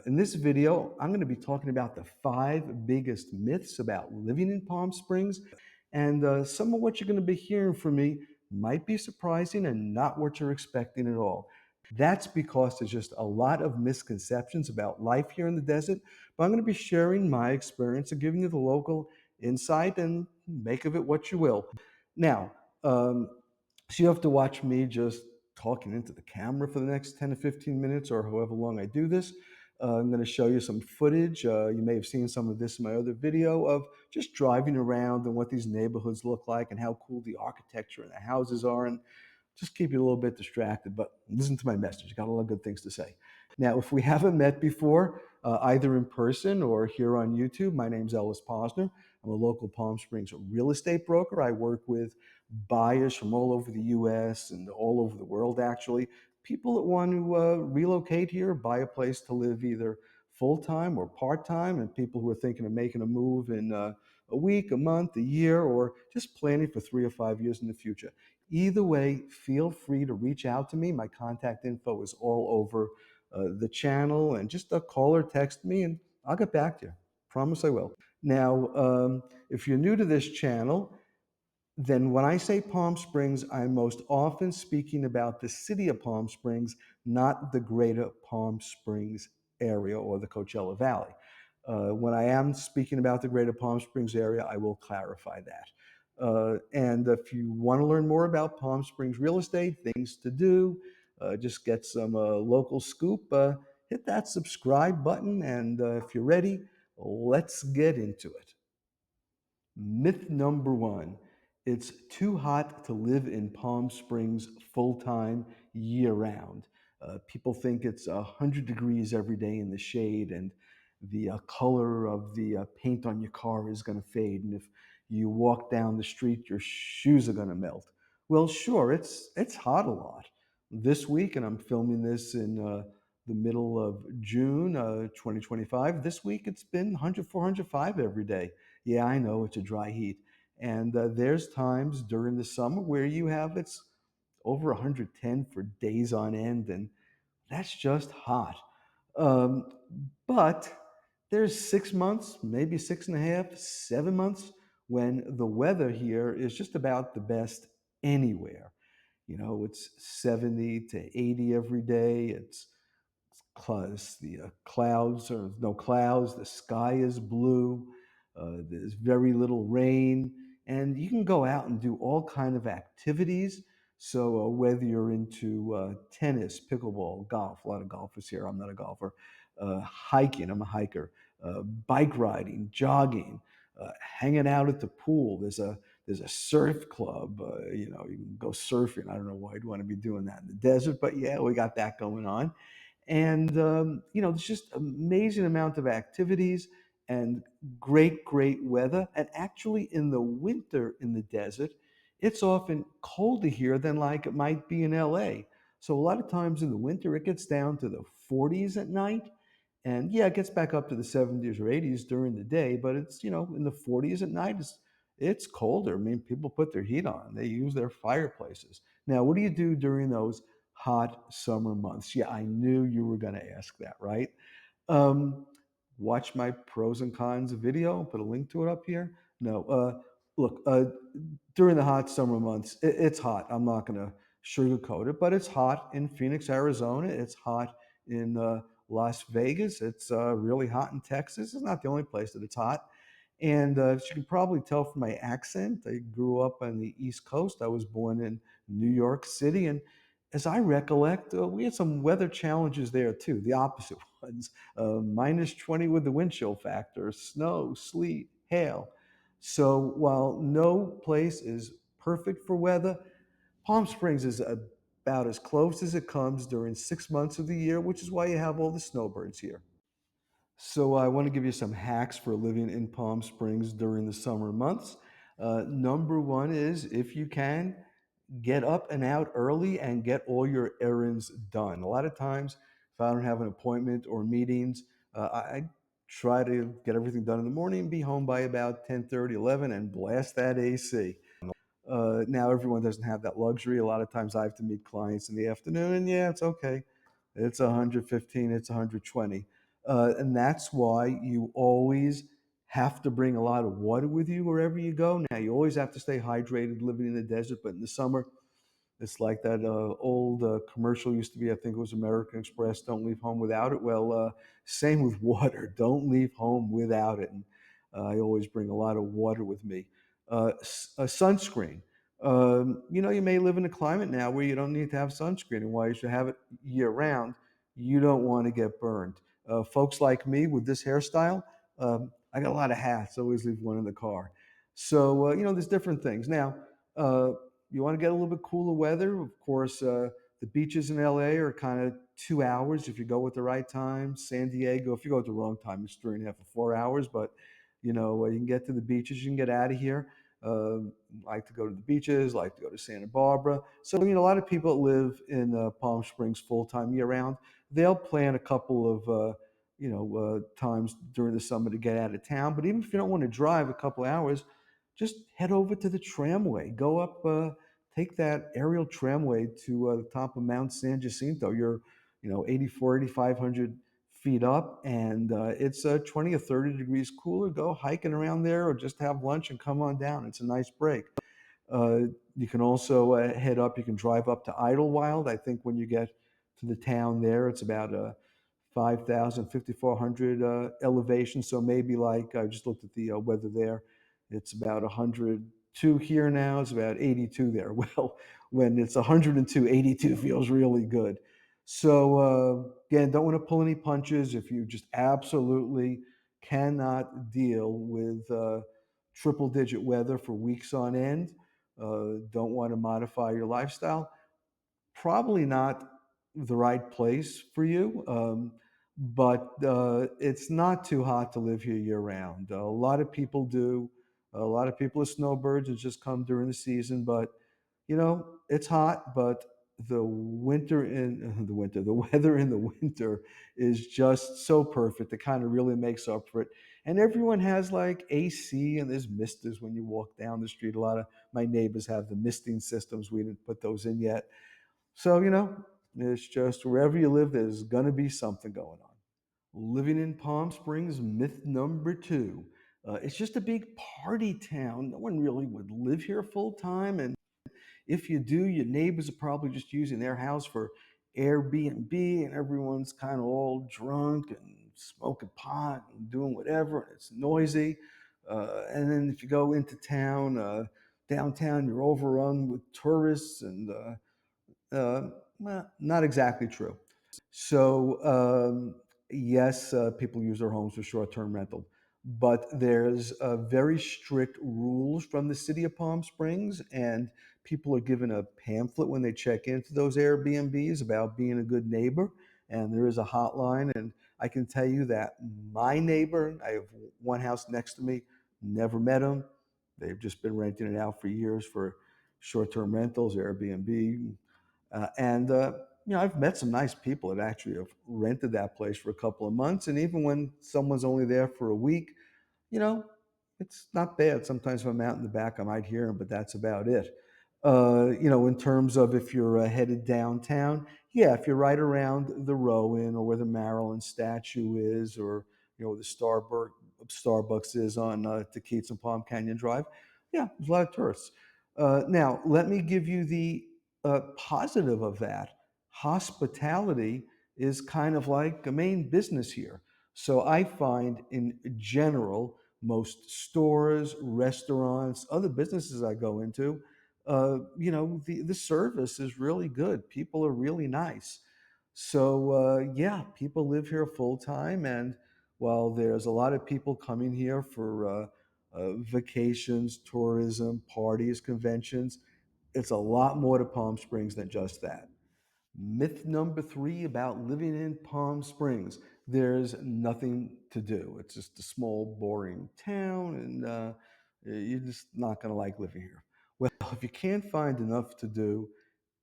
In this video, I'm going to be talking about the 5 biggest myths about living in Palm Springs. And some of what you're going to be hearing from me might be surprising and not what you're expecting at all. That's because there's just a lot of misconceptions about life here in the desert. But I'm going to be sharing my experience and giving you the local insight and make of it what you will. Now, so you have to watch me just talking into the camera for the next 10 to 15 minutes or however long I do this. I'm going to show you some footage. You may have seen some of this in my other video of just driving around and what these neighborhoods look like and how cool the architecture and the houses are, and just keep you a little bit distracted. But listen to my message. I got a lot of good things to say. Now, if we haven't met before, either in person or here on YouTube, my name's Ellis Posner. I'm a local Palm Springs real estate broker. I work with buyers from all over the US and all over the world, actually. People that want to relocate here, buy a place to live either full time or part time, and people who are thinking of making a move in a week, a month, a year, or just planning for 3 or 5 years in the future. Either way, feel free to reach out to me. My contact info is all over the channel, and just call or text me, and I'll get back to you. Promise I will. Now, if you're new to this channel, then when I say Palm Springs, I'm most often speaking about the city of Palm Springs, not the greater Palm Springs area or the Coachella Valley. When I am speaking about the greater Palm Springs area, I will clarify that. And if you want to learn more about Palm Springs real estate, things to do, just get some local scoop, hit that subscribe button. And if you're ready, let's get into it. Myth number one, it's too hot to live in Palm Springs full time, year round. People think it's 100 degrees every day in the shade, and the color of the paint on your car is going to fade. And if you walk down the street, your shoes are going to melt. Well, sure, it's hot a lot. This week, and I'm filming this in the middle of June 2025, this week it's been 100, 405 every day. Yeah, I know it's a dry heat. And there's times during the summer where you have it's over 110 for days on end, and that's just hot. Um, but there's 6 months, maybe 6.5, 7 months when the weather here is just about the best anywhere. You know, it's 70 to 80 every day. It's clouds. The clouds are no clouds. The sky is blue. There's very little rain, and you can go out and do all kind of activities. So whether you're into tennis, pickleball, golf, a lot of golfers here. I'm not a golfer. Hiking. I'm a hiker. Bike riding, jogging, hanging out at the pool. There's a surf club. You can go surfing. I don't know why I'd want to be doing that in the desert, but yeah, we got that going on. And there's just amazing amount of activities and great weather. And actually, in the winter in the desert, it's often colder here than like it might be in LA. So a lot of times in the winter, it gets down to the 40s at night. And yeah, it gets back up to the 70s or 80s during the day, but it's, in the 40s at night. It's colder. I mean, people put their heat on. They use their fireplaces. Now, what do you do during those hot summer months? Yeah, I knew you were going to ask that, right? Um, Watch my pros and cons video. I'll put a link to it up here. No, look, during the hot summer months, it's hot. I'm not going to sugarcoat it, but it's hot in Phoenix, Arizona. It's hot in Las Vegas. It's really hot in Texas. It's not the only place that it's hot. And as you can probably tell from my accent, I grew up on the East Coast. I was born in New York City. And as I recollect, we had some weather challenges there too, the opposite ones. Minus 20 with the wind chill factor, snow, sleet, hail. So while no place is perfect for weather, Palm Springs is about as close as it comes during 6 months of the year, which is why you have all the snowbirds here. So I want to give you some hacks for living in Palm Springs during the summer months. Number one is, if you can, get up and out early and get all your errands done. A lot of times, if I don't have an appointment or meetings, I try to get everything done in the morning and be home by about 10:30, 11, and blast that AC. Now, everyone doesn't have that luxury. A lot of times I have to meet clients in the afternoon, and yeah, it's okay. It's 115, it's 120. And that's why you always have to bring a lot of water with you wherever you go. Now, you always have to stay hydrated living in the desert, but in the summer, it's like that old commercial used to be, I think it was American Express, don't leave home without it. Well, same with water. Don't leave home without it. And I always bring a lot of water with me. A sunscreen. You may live in a climate now where you don't need to have sunscreen, and while you should have it year round, you don't want to get burned. Folks like me with this hairstyle, I got a lot of hats. Always leave one in the car. So, there's different things. Now, uh, you want to get a little bit cooler weather, of course, the beaches in LA are kind of 2 hours if you go at the right time. San Diego, if you go at the wrong time, it's 3.5 or 4 hours. But you can get to the beaches, you can get out of here. Like to go to the beaches, like to go to Santa Barbara. So a lot of people that live in Palm Springs full time year round, they'll plan a couple of times during the summer to get out of town. But even if you don't want to drive a couple hours, just head over to the tramway. Go up, take that aerial tramway to the top of Mount San Jacinto. You're, 84, 8,500 feet up, and it's 20 or 30 degrees cooler. Go hiking around there or just have lunch and come on down. It's a nice break. Uh, you can also head up, you can drive up to Idlewild. I think when you get to the town there, it's about 5,000, elevation. So maybe like, I just looked at the weather there. It's about 102 here now. It's about 82 there. Well, when it's 102, 82 feels really good. So, again, don't want to pull any punches. If you just absolutely cannot deal with triple digit weather for weeks on end, don't want to modify your lifestyle, probably not the right place for you. But it's not too hot to live here year round. A lot of people do. A lot of people are snowbirds and just come during the season. But it's hot. But the weather in the winter is just so perfect. It kind of really makes up for it. And everyone has like AC, and there's misters when you walk down the street. A lot of my neighbors have the misting systems. We didn't put those in yet. So, it's just wherever you live, there's going to be something going on. Living in Palm Springs, myth number two. It's just a big party town. No one really would live here full time. And if you do, your neighbors are probably just using their house for Airbnb, and everyone's kind of all drunk and smoking pot and doing whatever. And it's noisy. And then if you go into town, downtown, you're overrun with tourists and well, not exactly true. So, yes, people use their homes for short-term rental, but there's very strict rules from the city of Palm Springs, and people are given a pamphlet when they check into those Airbnbs about being a good neighbor. And there is a hotline, and I can tell you that my neighbor, I have one house next to me, never met him. They've just been renting it out for years for short-term rentals, Airbnb, and I've met some nice people that actually have rented that place for a couple of months. And even when someone's only there for a week, you know, it's not bad. Sometimes if I'm out in the back, I might hear them, but that's about it. In terms of if you're headed downtown, yeah, if you're right around the Rowan or where the Maryland statue is, or where the Starbucks is on Tequila and Palm Canyon Drive, yeah, there's a lot of tourists. Now, let me give you the positive of that. Hospitality is kind of like a main business here. So I find in general, most stores, restaurants, other businesses I go into, the service is really good. People are really nice. So yeah, people live here full time, and while there's a lot of people coming here for vacations, tourism, parties, conventions, it's a lot more to Palm Springs than just that. Myth number three about living in Palm Springs: there's nothing to do. It's just a small, boring town, and you're just not going to like living here. Well, if you can't find enough to do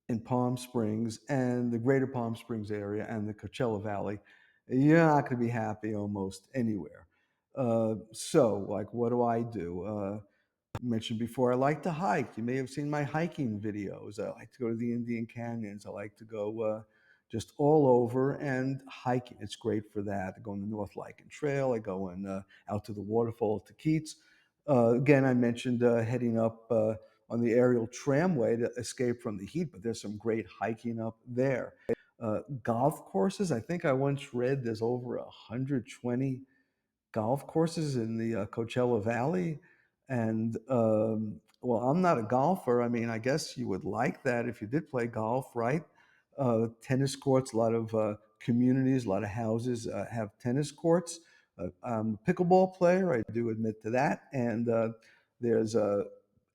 in Palm Springs and the greater Palm Springs area and the Coachella Valley, you're not going to be happy almost anywhere. So, like, what do I do? Mentioned before, I like to hike. You may have seen my hiking videos. I like to go to the Indian Canyons. I like to go, just all over, and hiking. It's great for that. I go on the North Lycan Trail. I go out to the waterfall to Keats. Again, I mentioned heading up on the aerial tramway to escape from the heat, but there's some great hiking up there. Golf courses. I think I once read there's over 120 golf courses in the Coachella Valley. And well, I'm not a golfer. I mean, I guess you would like that if you did play golf, right? Tennis courts, a lot of communities, a lot of houses have tennis courts. I'm a pickleball player, I do admit to that. And there's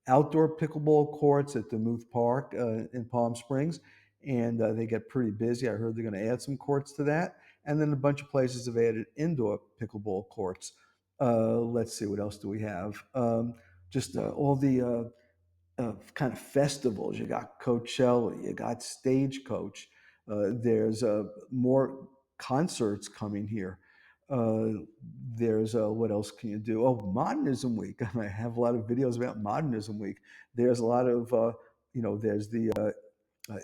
outdoor pickleball courts at Demuth Park in Palm Springs, and they get pretty busy. I heard they're going to add some courts to that, and then a bunch of places have added indoor pickleball courts. Let's see, what else do we have? Just all the kind of festivals. You got Coachella, you got Stagecoach. There's more concerts coming here. There's what else can you do? Oh, Modernism Week. I have a lot of videos about Modernism Week. There's a lot of there's the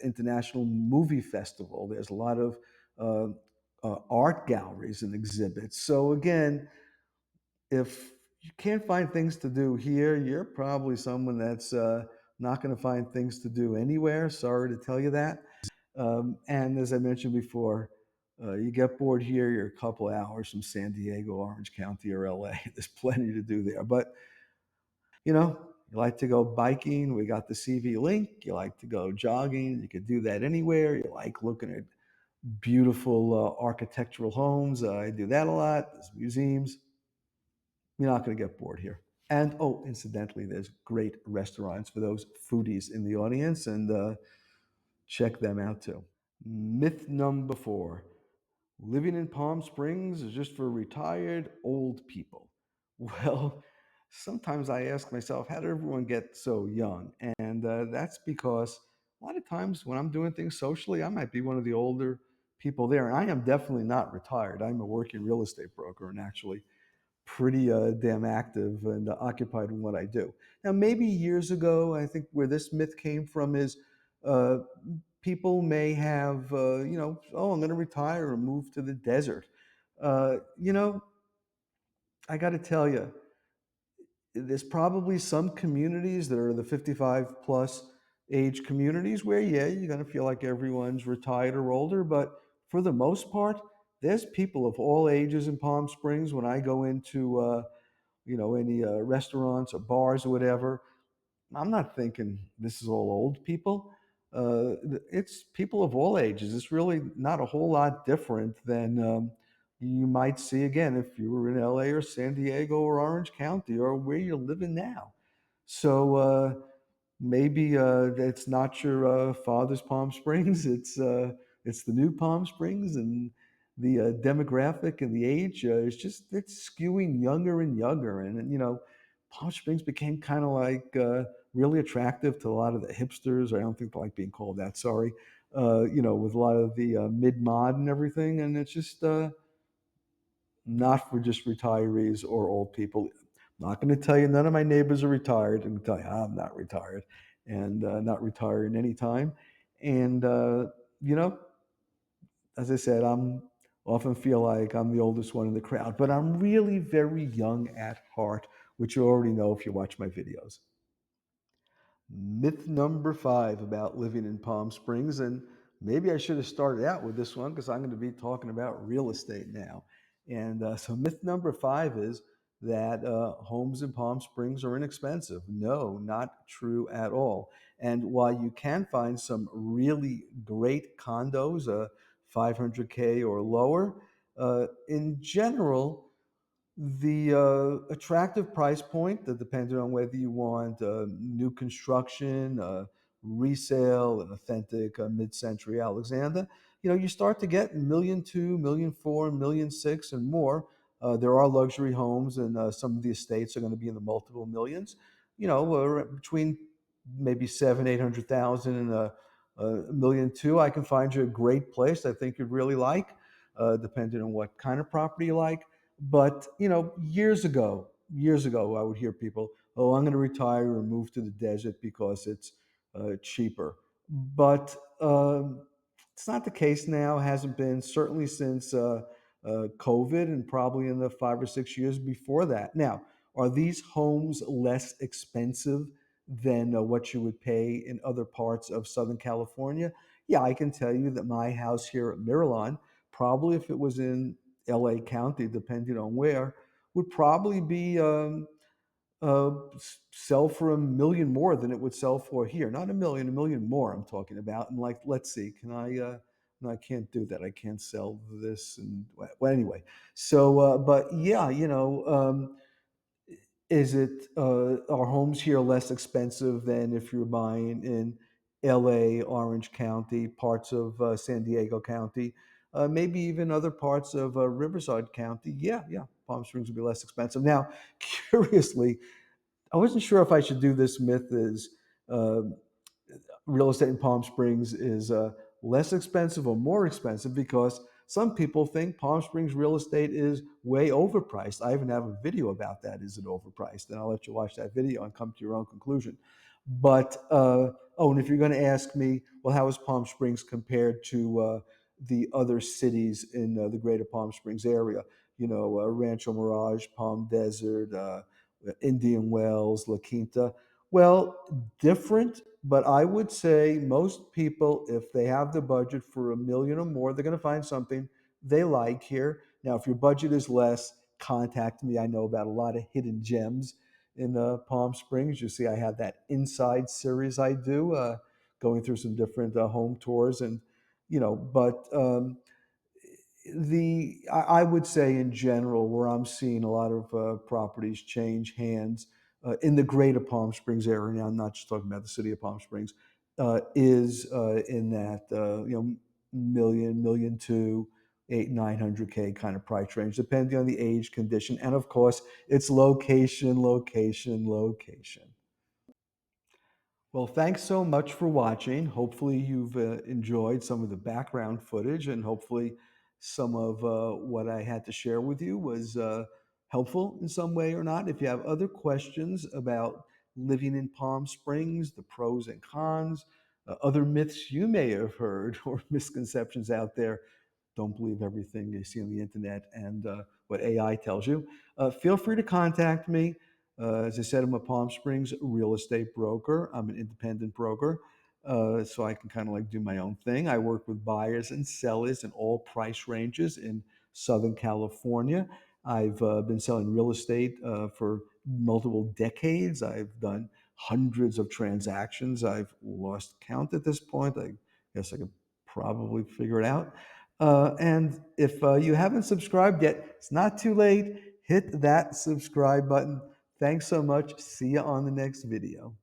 International Movie Festival. There's a lot of uh, art galleries and exhibits. So again, if you can't find things to do here, you're probably someone that's not going to find things to do anywhere. Sorry to tell you that. And as I mentioned before, you get bored here, you're a couple hours from San Diego, Orange County, or LA. There's plenty to do there. But, you like to go biking, we got the CV link. You like to go jogging, you could do that anywhere. You like looking at beautiful architectural homes. I do that a lot. There's museums. You're not going to get bored here. And oh, incidentally, there's great restaurants for those foodies in the audience, and check them out too. Myth number 4: living in Palm Springs is just for retired old people. Well, sometimes I ask myself, how did everyone get so young? And that's because a lot of times when I'm doing things socially, I might be one of the older people there. And I am definitely not retired. I'm a working real estate broker and actually pretty damn active and occupied in what I do. Now, maybe years ago, I think where this myth came from is uh, people may have, oh, I'm going to retire or move to the desert. Uh, you know, I got to tell you, there's probably some communities that are the 55 plus age communities where, yeah, you're going to feel like everyone's retired or older. But for the most part, there's people of all ages in Palm Springs. When I go into, any restaurants or bars or whatever, I'm not thinking this is all old people. It's people of all ages. It's really not a whole lot different than you might see again if you were in LA or San Diego or Orange County or where you're living now. So maybe it's not your father's Palm Springs. It's the new Palm Springs, and the demographic and the age is just it's skewing younger and younger. And Palm Springs became kind of like really attractive to a lot of the hipsters. I don't think they like being called that. Sorry, with a lot of the mid mod and everything, and it's just not for just retirees or old people. I'm not going to tell you none of my neighbors are retired. I'm going to tell you I'm not retired and not retiring anytime. And, you know, as I said, I'm often feel like I'm the oldest one in the crowd, but I'm really very young at heart, which you already know if you watch my videos. Myth number 5 about living in Palm Springs, and maybe I should have started out with this one because I'm going to be talking about real estate now. And so, myth number 5 is that homes in Palm Springs are inexpensive. No, not true at all. And while you can find some really great condos, 500K or lower, in general, the attractive price point that depended on whether you want new construction, resale, and authentic mid-century Alexander, you start to get million two, million four, million six, and more. There are luxury homes, and some of the estates are going to be in the multiple millions. Between maybe seven, 800,000 and a million two. I can find you a great place I think you'd really like, depending on what kind of property you like. But years ago, I would hear people, "Oh, I'm going to retire or move to the desert because it's cheaper." But It's not the case now, hasn't been certainly since COVID and probably in the 5 or 6 years before that. Now, are these homes less expensive than what you would pay in other parts of Southern California? Yeah, I can tell you that my house here at Miramar, probably if it was in LA County, depending on where, would probably be sell for 1 million more than it would sell for here. Not 1 million, 1 million more. I'm talking about. And like, let's see, can I? No, I can't do that. I can't sell this. And well, anyway. So, but yeah, is it are homes here less expensive than if you're buying in L.A., Orange County, parts of San Diego County, maybe even other parts of Riverside County? Yeah, yeah. Palm Springs would be less expensive. Now, curiously, I wasn't sure if I should do this myth is um, real estate in Palm Springs is less expensive or more expensive because some people think Palm Springs real estate is way overpriced. I even have a video about that. Is it overpriced? And I'll let you watch that video and come to your own conclusion. But oh, and if you're going to ask me, well, how is Palm Springs compared to the other cities in the greater Palm Springs area? Rancho Mirage, Palm Desert, Indian Wells, La Quinta. Well, different, but I would say most people, if they have the budget for 1 million or more, they're going to find something they like here. Now, if your budget is less, contact me. I know about a lot of hidden gems in Palm Springs. You see, I have that inside series I do, going through some different home tours, and but I would say in general, where I'm seeing a lot of properties change hands in the greater Palm Springs area. Now, I'm not just talking about the city of Palm Springs. Is in that million, million two, eight, 900K kind of price range, depending on the age, condition, and of course, its location, location, location. Well, thanks so much for watching. Hopefully, you've enjoyed some of the background footage, and hopefully, some of what I had to share with you was helpful in some way or not. If you have other questions about living in Palm Springs, the pros and cons, other myths you may have heard, or misconceptions out there, don't believe everything you see on the internet and what AI tells you. Feel free to contact me. As I said, I'm a Palm Springs real estate broker. I'm an independent broker, so I can kind of like do my own thing. I work with buyers and sellers in all price ranges in Southern California. I've been selling real estate for multiple decades. I've done hundreds of transactions. I've lost count at this point. I guess I could probably figure it out. And if you haven't subscribed yet, it's not too late. Hit that subscribe button. Thanks so much. See you on the next video.